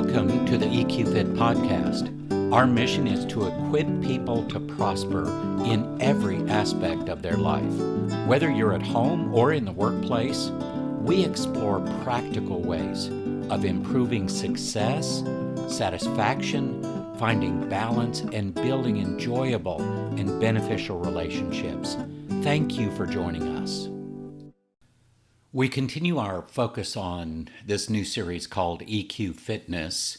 Welcome to the EQ Fit podcast. Our mission is to equip people to prosper in every aspect of their life. Whether you're at home or in the workplace, we explore practical ways of improving success, satisfaction, finding balance, and building enjoyable and beneficial relationships. Thank you for joining us. We continue our focus on this new series called EQ Fitness,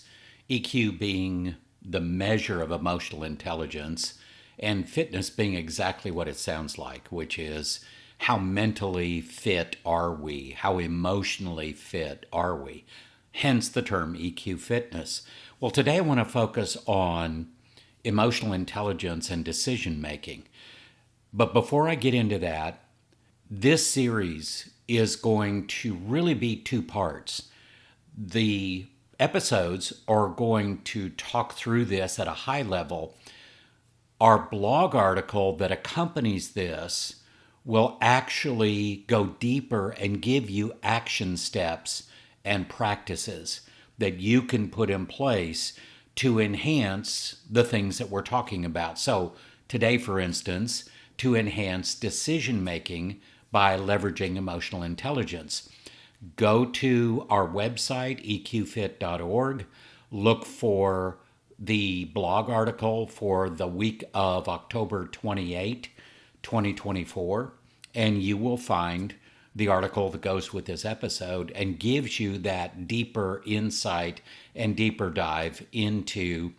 EQ being the measure of emotional intelligence, and fitness being exactly what it sounds like, which is how mentally fit are we? How emotionally fit are we? Hence the term EQ Fitness. Well, today I want to focus on emotional intelligence and decision making. But before I get into that, this series is going to really be two parts. The episodes are going to talk through this at a high level. Our blog article that accompanies this will actually go deeper and give you action steps and practices that you can put in place to enhance the things that we're talking about. So today, for instance, to enhance decision making by leveraging emotional intelligence. Go to our website, eqfit.org, look for the blog article for the week of October 28, 2024, and you will find the article that goes with this episode and gives you that deeper insight and deeper dive into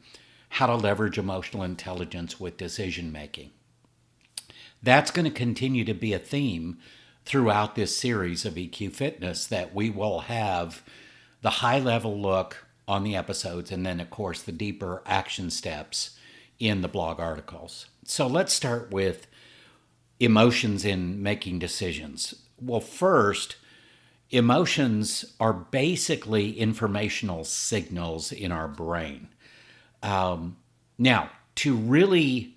how to leverage emotional intelligence with decision making. That's going to continue to be a theme throughout this series of EQ Fitness, that we will have the high-level look on the episodes and then, of course, the deeper action steps in the blog articles. So let's start with emotions in making decisions. Well, first, emotions are basically informational signals in our brain. Now, to really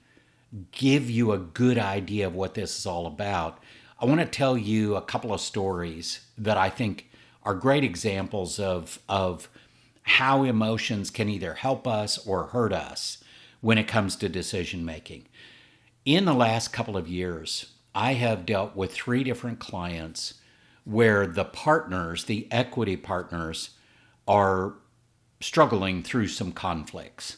give you a good idea of what this is all about, I want to tell you a couple of stories that I think are great examples of how emotions can either help us or hurt us when it comes to decision making. In the last couple of years, I have dealt with 3 different clients where the partners, the equity partners, are struggling through some conflicts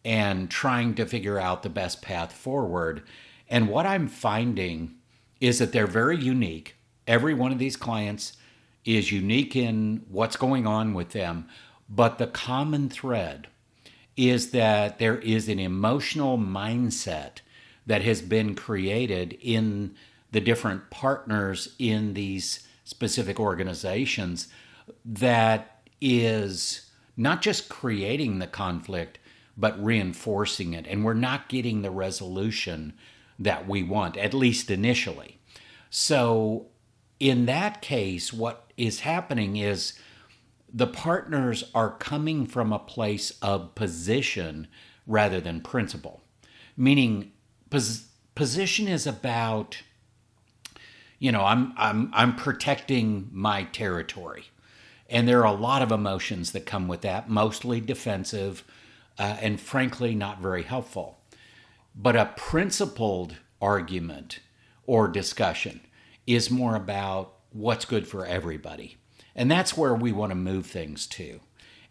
and trying to figure out the best path forward. And what I'm finding is that they're very unique. Every one of these clients is unique in what's going on with them, but the common thread is that there is an emotional mindset that has been created in the different partners in these specific organizations that is not just creating the conflict, but reinforcing it. And we're not getting the resolution that we want, at least initially. So in that case, what is happening is the partners are coming from a place of position rather than principle. Meaning position is about, I'm protecting my territory. And there are a lot of emotions that come with that, mostly defensive, and frankly, not very helpful. But a principled argument or discussion is more about what's good for everybody. And that's where we want to move things to.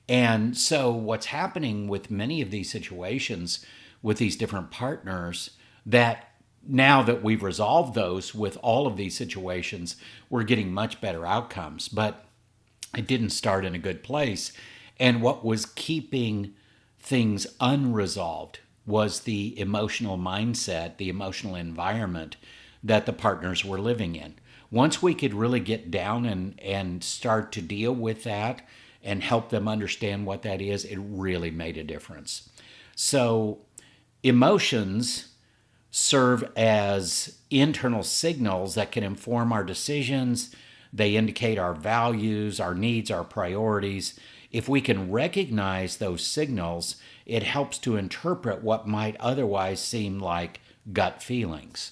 And so what's happening with many of these situations with these different partners, that now that we've resolved those with all of these situations, we're getting much better outcomes. But it didn't start in a good place. And what was keeping things unresolved was the emotional mindset, the emotional environment that the partners were living in. Once we could really get down and start to deal with that and help them understand what that is, it really made a difference. So emotions serve as internal signals that can inform our decisions. They indicate our values, our needs, our priorities. If we can recognize those signals, it helps to interpret what might otherwise seem like gut feelings.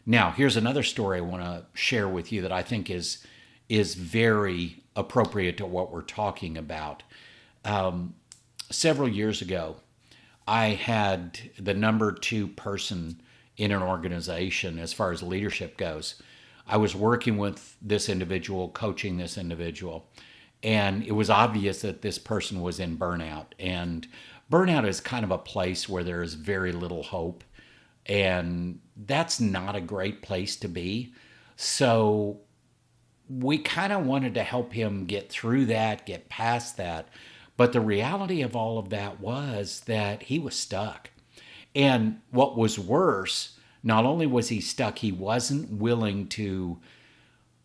Now, here's another story I want to share with you that I think is very appropriate to what we're talking about. Several years ago, I had the number two person in an organization as far as leadership goes. I was working with this individual, coaching this individual, and it was obvious that this person was in burnout. And burnout is kind of a place where there is very little hope, and that's not a great place to be. So we kind of wanted to help him get through that, get past that. But the reality of all of that was that he was stuck. And what was worse, not only was he stuck, he wasn't willing to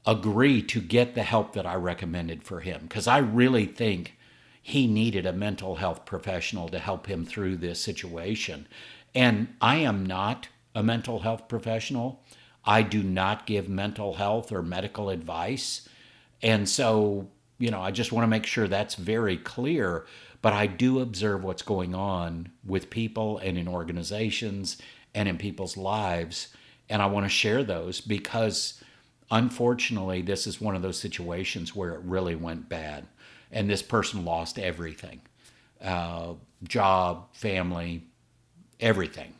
agree to get the help that I recommended for him. Because I really think he needed a mental health professional to help him through this situation. And I am not a mental health professional. I do not give mental health or medical advice. And so, I just want to make sure that's very clear. But I do observe what's going on with people and in organizations and in people's lives. And I want to share those because, unfortunately, this is one of those situations where it really went bad. And this person lost everything, job, family, everything.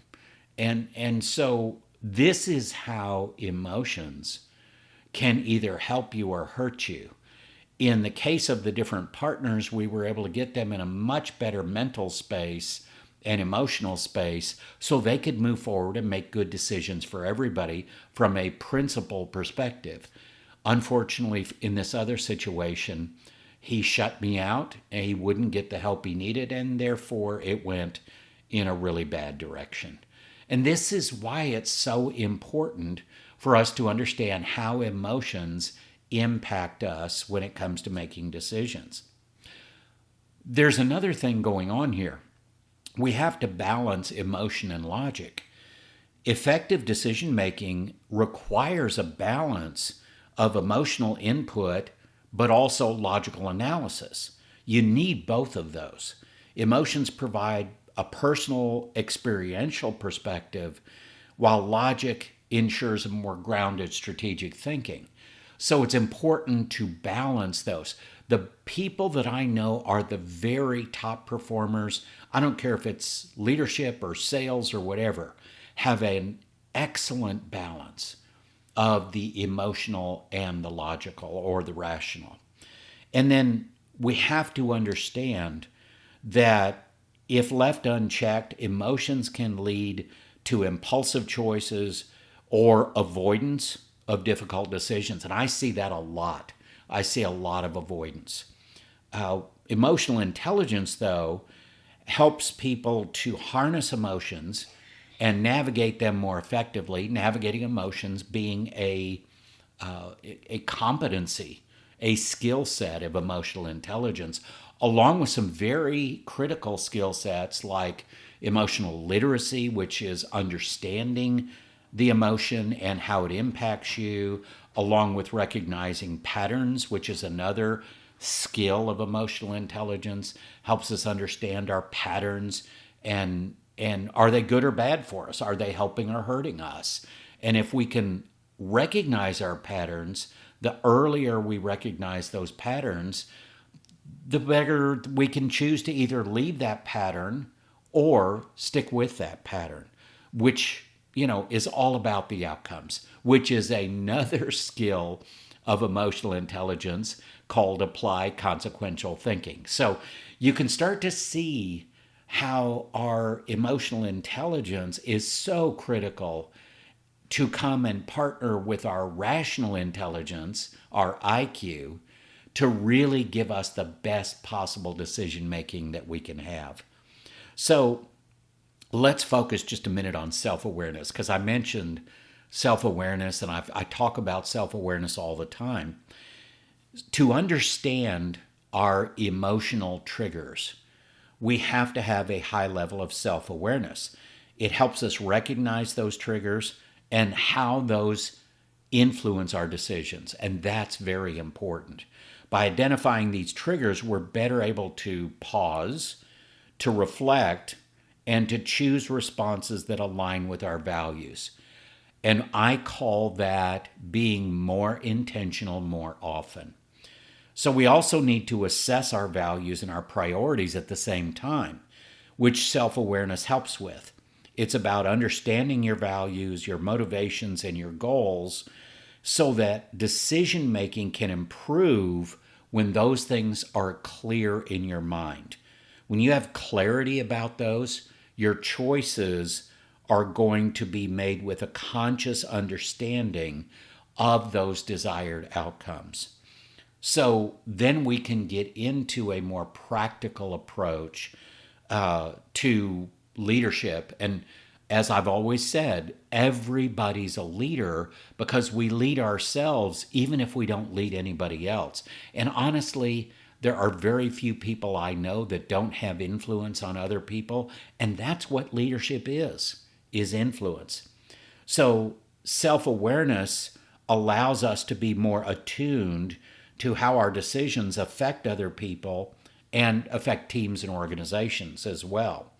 And so this is how emotions can either help you or hurt you. In the case of the different partners, we were able to get them in a much better mental space and emotional space so they could move forward and make good decisions for everybody from a principle perspective. Unfortunately, in this other situation, he shut me out and he wouldn't get the help he needed, and therefore it went in a really bad direction. And this is why it's so important for us to understand how emotions impact us when it comes to making decisions. There's another thing going on here. We have to balance emotion and logic. Effective decision making requires a balance of emotional input, but also logical analysis. You need both of those. Emotions provide a personal, experiential perspective, while logic ensures a more grounded strategic thinking. So it's important to balance those. The people that I know are the very top performers, I don't care if it's leadership or sales or whatever, have an excellent balance of the emotional and the logical or the rational. And then we have to understand that if left unchecked, emotions can lead to impulsive choices or avoidance of difficult decisions. And I see that a lot. I see a lot of avoidance. Emotional intelligence, though, helps people to harness emotions and navigate them more effectively, navigating emotions being a competency, a skill set of emotional intelligence, along with some very critical skill sets like emotional literacy, which is understanding the emotion and how it impacts you, along with recognizing patterns, which is another skill of emotional intelligence, helps us understand our patterns and are they good or bad for us? Are they helping or hurting us? And if we can recognize our patterns, the earlier we recognize those patterns, the better we can choose to either leave that pattern or stick with that pattern, which, is all about the outcomes, which is another skill of emotional intelligence called applied consequential thinking. So you can start to see how our emotional intelligence is so critical to come and partner with our rational intelligence, our IQ, to really give us the best possible decision making that we can have. So let's focus just a minute on self-awareness, because I mentioned self-awareness and I talk about self-awareness all the time. To understand our emotional triggers, we have to have a high level of self-awareness. It helps us recognize those triggers and how those influence our decisions, and that's very important. By identifying these triggers, we're better able to pause, to reflect, and to choose responses that align with our values. And I call that being more intentional more often. So we also need to assess our values and our priorities at the same time, which self-awareness helps with. It's about understanding your values, your motivations, and your goals so that decision making can improve when those things are clear in your mind. When you have clarity about those, your choices are going to be made with a conscious understanding of those desired outcomes. So then we can get into a more practical approach to leadership. And as I've always said, everybody's a leader because we lead ourselves even if we don't lead anybody else. And honestly, there are very few people I know that don't have influence on other people. And that's what leadership is influence. So self-awareness allows us to be more attuned to how our decisions affect other people and affect teams and organizations as well.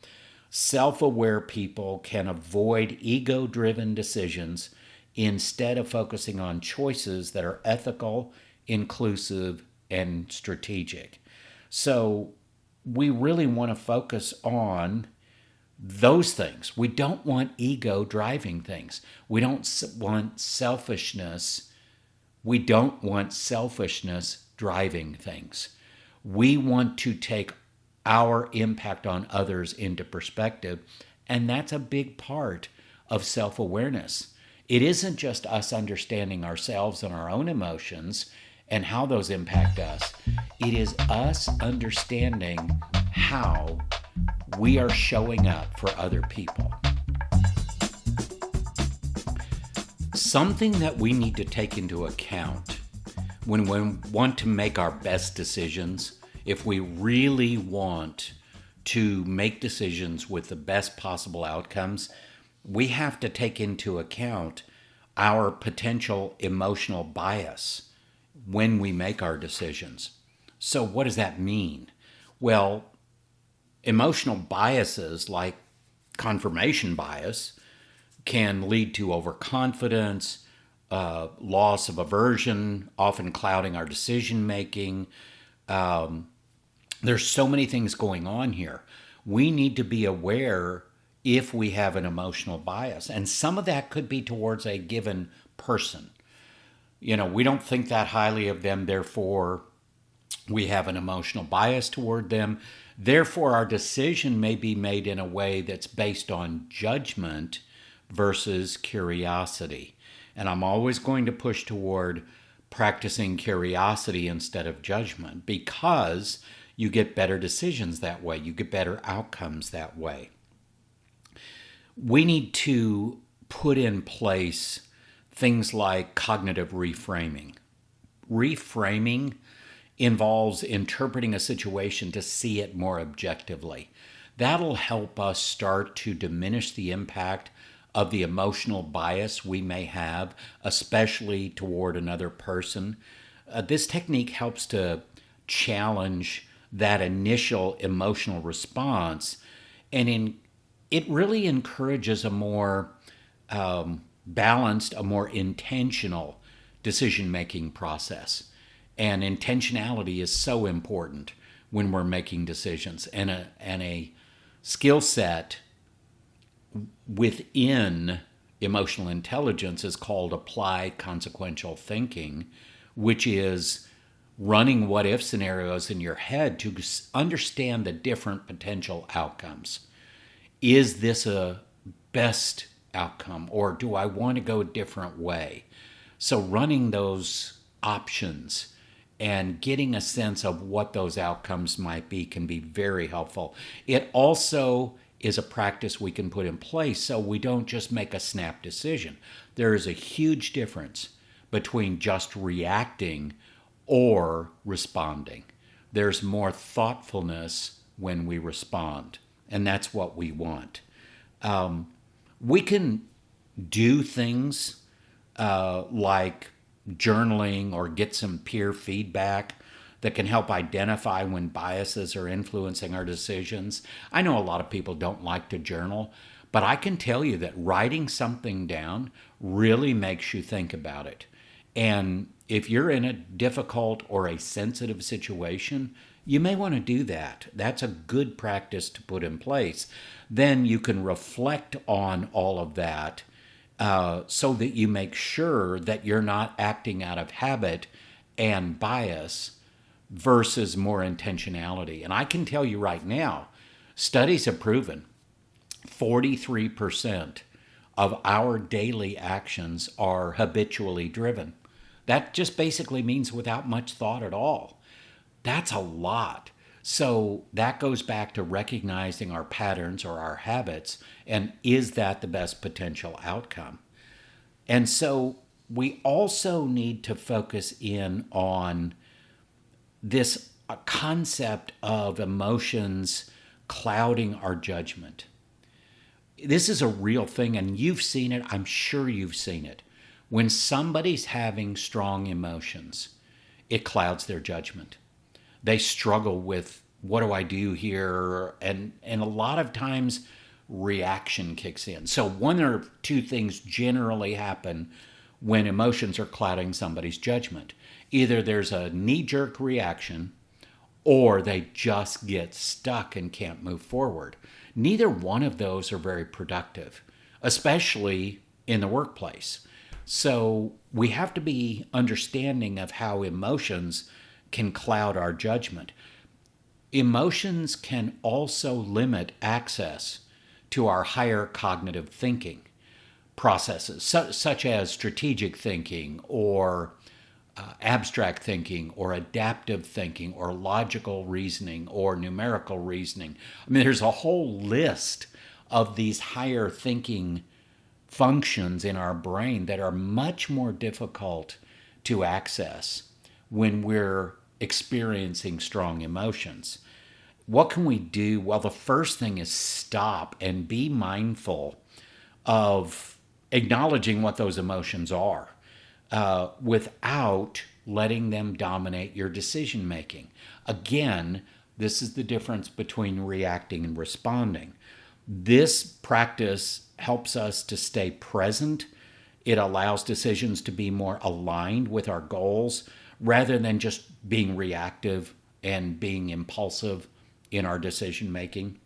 Self-aware people can avoid ego-driven decisions instead of focusing on choices that are ethical, inclusive, and strategic. So we really want to focus on those things. We don't want ego driving things. We don't want selfishness. We don't want selfishness driving things. We want to take our impact on others into perspective, and that's a big part of self-awareness. It isn't just us understanding ourselves and our own emotions and how those impact us. It is us understanding how we are showing up for other people. Something that we need to take into account when we want to make our best decisions, if we really want to make decisions with the best possible outcomes, we have to take into account our potential emotional bias when we make our decisions. So what does that mean? Well, emotional biases like confirmation bias can lead to overconfidence, loss of aversion, often clouding our decision making. There's so many things going on here. We need to be aware if we have an emotional bias. And some of that could be towards a given person. We don't think that highly of them, therefore we have an emotional bias toward them. Therefore, our decision may be made in a way that's based on judgment versus curiosity. And I'm always going to push toward practicing curiosity instead of judgment because you get better decisions that way. You get better outcomes that way. We need to put in place things like cognitive reframing. Reframing involves interpreting a situation to see it more objectively. That'll help us start to diminish the impact of the emotional bias we may have, especially toward another person. This technique helps to challenge that initial emotional response, and it really encourages a more balanced, a more intentional decision-making process. And intentionality is so important when we're making decisions. And a skill set within emotional intelligence is called applied consequential thinking, which is running what-if scenarios in your head to understand the different potential outcomes. Is this a best outcome, or do I want to go a different way? So running those options and getting a sense of what those outcomes might be can be very helpful. It also is a practice we can put in place so we don't just make a snap decision. There is a huge difference between just reacting or responding. There's more thoughtfulness when we respond, and that's what we want. We can do things like journaling or get some peer feedback that can help identify when biases are influencing our decisions. I know a lot of people don't like to journal, but I can tell you that writing something down really makes you think about it. And If you're in a difficult or a sensitive situation, you may want to do that. That's a good practice to put in place. Then you can reflect on all of that so that you make sure that you're not acting out of habit and bias versus more intentionality. And I can tell you right now, studies have proven 43% of our daily actions are habitually driven. That just basically means without much thought at all. That's a lot. So that goes back to recognizing our patterns or our habits, and is that the best potential outcome? And so we also need to focus in on this concept of emotions clouding our judgment. This is a real thing, and you've seen it. I'm sure you've seen it. When somebody's having strong emotions, it clouds their judgment. They struggle with, what do I do here? And a lot of times reaction kicks in. So one or two things generally happen when emotions are clouding somebody's judgment. Either there's a knee-jerk reaction, or they just get stuck and can't move forward. Neither one of those are very productive, especially in the workplace. So we have to be understanding of how emotions can cloud our judgment. Emotions can also limit access to our higher cognitive thinking processes, such as strategic thinking or abstract thinking or adaptive thinking or logical reasoning or numerical reasoning. I mean, there's a whole list of these higher thinking functions in our brain that are much more difficult to access when we're experiencing strong emotions. What can we do? Well, the first thing is stop and be mindful of acknowledging what those emotions are without letting them dominate your decision making. Again, this is the difference between reacting and responding. This practice helps us to stay present. It allows decisions to be more aligned with our goals rather than just being reactive and being impulsive in our decision making.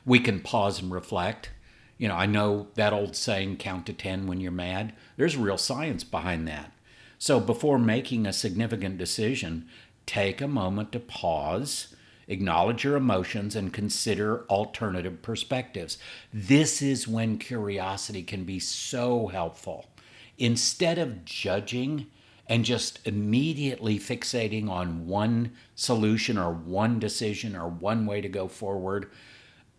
We can pause and reflect. You know, I know that old saying, count to 10 when you're mad. There's real science behind that. So before making a significant decision, take a moment to pause, acknowledge your emotions, and consider alternative perspectives. This is when curiosity can be so helpful. Instead of judging and just immediately fixating on one solution or one decision or one way to go forward,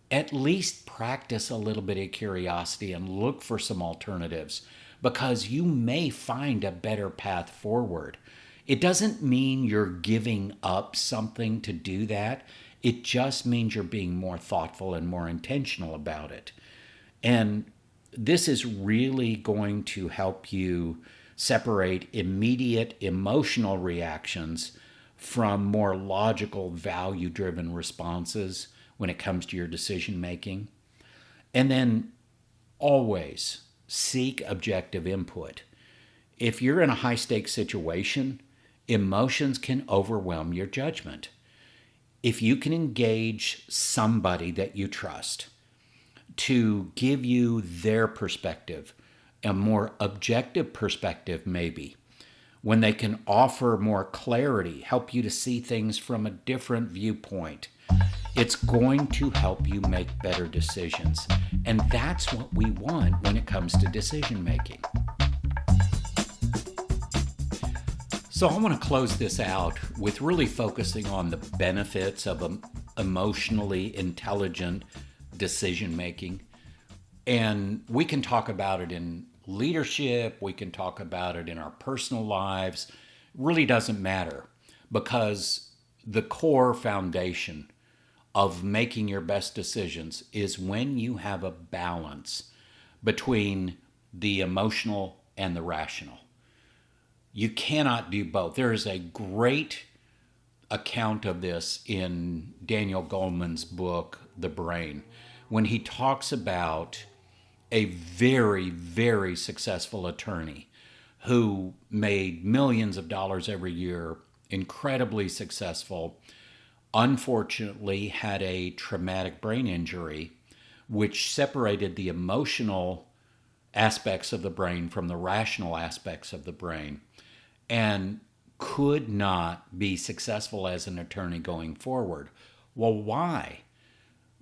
at least practice a little bit of curiosity and look for some alternatives, because you may find a better path forward. It doesn't mean you're giving up something to do that. It just means you're being more thoughtful and more intentional about it. And this is really going to help you separate immediate emotional reactions from more logical, value-driven responses when it comes to your decision making. And then always seek objective input. If you're in a high-stakes situation, emotions can overwhelm your judgment. If you can engage somebody that you trust to give you their perspective, a more objective perspective maybe, when they can offer more clarity, help you to see things from a different viewpoint, it's going to help you make better decisions. And that's what we want when it comes to decision making. So I want to close this out with really focusing on the benefits of emotionally intelligent decision making. And we can talk about it in leadership, we can talk about it in our personal lives. It really doesn't matter, because the core foundation of making your best decisions is when you have a balance between the emotional and the rational. You cannot do both. There is a great account of this in Daniel Goleman's book, The Brain, when he talks about a very, very successful attorney who made millions of dollars every year, incredibly successful, unfortunately had a traumatic brain injury, which separated the emotional aspects of the brain from the rational aspects of the brain, and could not be successful as an attorney going forward. Well, why?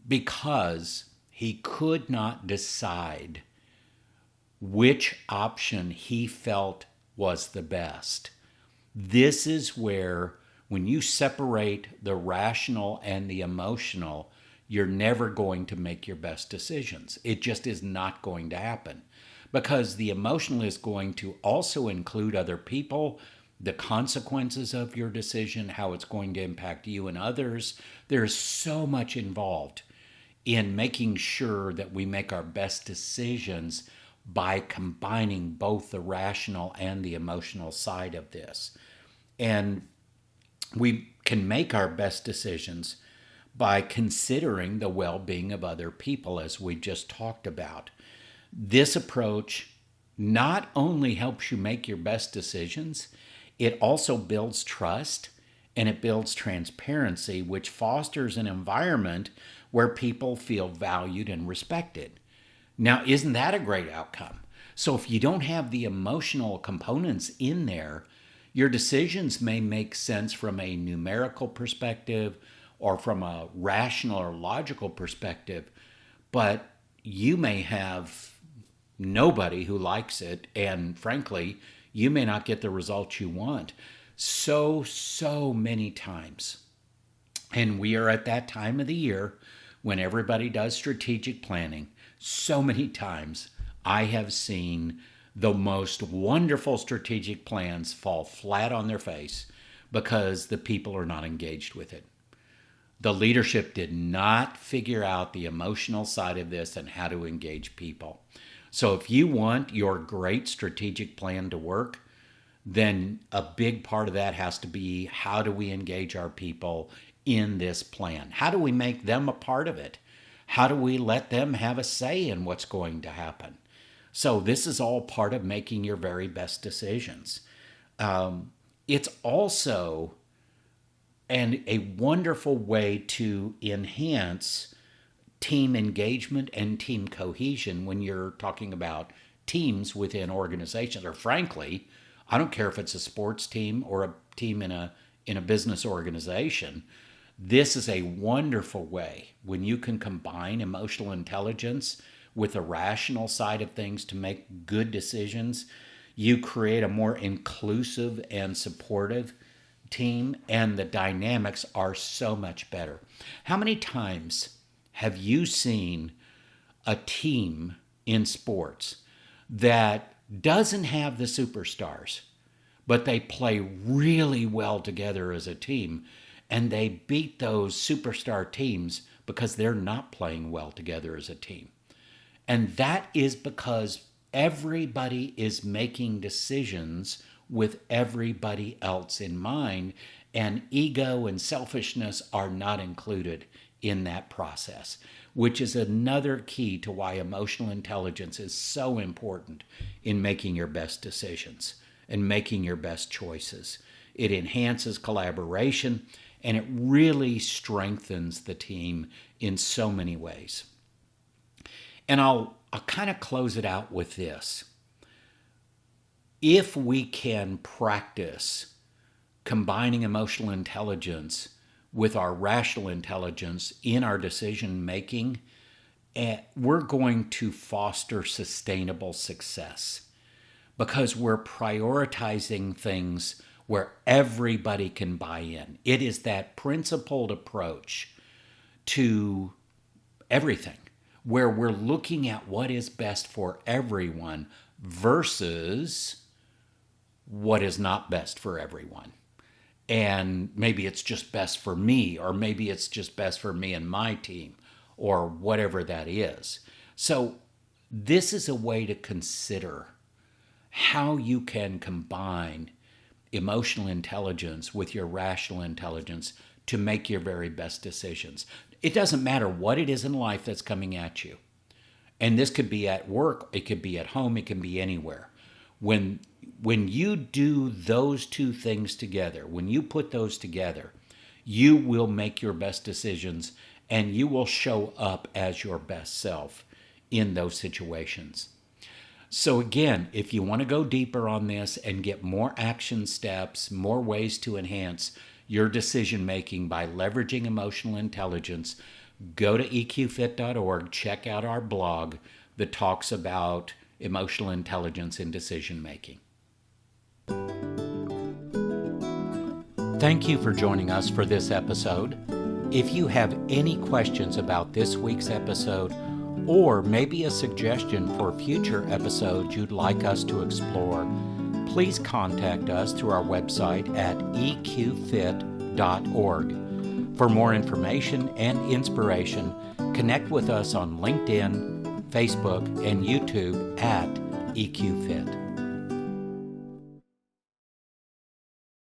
Because he could not decide which option he felt was the best. This is where, when you separate the rational and the emotional, you're never going to make your best decisions. It just is not going to happen, because the emotional is going to also include other people, the consequences of your decision, how it's going to impact you and others. There's so much involved in making sure that we make our best decisions by combining both the rational and the emotional side of this. And we can make our best decisions by considering the well-being of other people, as we just talked about. This approach not only helps you make your best decisions, it also builds trust and it builds transparency, which fosters an environment where people feel valued and respected. Now, isn't that a great outcome? So if you don't have the emotional components in there, your decisions may make sense from a numerical perspective or from a rational or logical perspective, but you may have nobody who likes it, and frankly, you may not get the results you want. So many times, and we are at that time of the year when everybody does strategic planning, so many times I have seen the most wonderful strategic plans fall flat on their face because the people are not engaged with it. The leadership did not figure out the emotional side of this and how to engage people. So if you want your great strategic plan to work, then a big part of that has to be, how do we engage our people in this plan? How do we make them a part of it? How do we let them have a say in what's going to happen? So this is all part of making your very best decisions. It's also a wonderful way to enhance team engagement and team cohesion when you're talking about teams within organizations. Or frankly, I don't care if it's a sports team or a team in a business organization. This is a wonderful way when you can combine emotional intelligence with the rational side of things to make good decisions. You create a more inclusive and supportive team, and the dynamics are so much better. How many times have you seen a team in sports that doesn't have the superstars, but they play really well together as a team, and they beat those superstar teams because they're not playing well together as a team? And that is because everybody is making decisions with everybody else in mind, and ego and selfishness are not included in that process, which is another key to why emotional intelligence is so important in making your best decisions and making your best choices. It enhances collaboration, and it really strengthens the team in so many ways. And I'll kind of close it out with this. If we can practice combining emotional intelligence with our rational intelligence in our decision making, we're going to foster sustainable success because we're prioritizing things where everybody can buy in. It is that principled approach to everything, where we're looking at what is best for everyone versus what is not best for everyone. And maybe it's just best for me, or maybe it's just best for me and my team, or whatever that is. So this is a way to consider how you can combine emotional intelligence with your rational intelligence to make your very best decisions. It doesn't matter what it is in life that's coming at you. And this could be at work, it could be at home, it can be anywhere. When When you do those two things together, when you put those together, you will make your best decisions and you will show up as your best self in those situations. So again, if you want to go deeper on this and get more action steps, more ways to enhance your decision making by leveraging emotional intelligence, go to eqfit.org, check out our blog that talks about emotional intelligence in decision making. Thank you for joining us for this episode. If you have any questions about this week's episode, or maybe a suggestion for future episodes you'd like us to explore, please contact us through our website at eqfit.org. For more information and inspiration, connect with us on LinkedIn, Facebook, and YouTube at EQFit.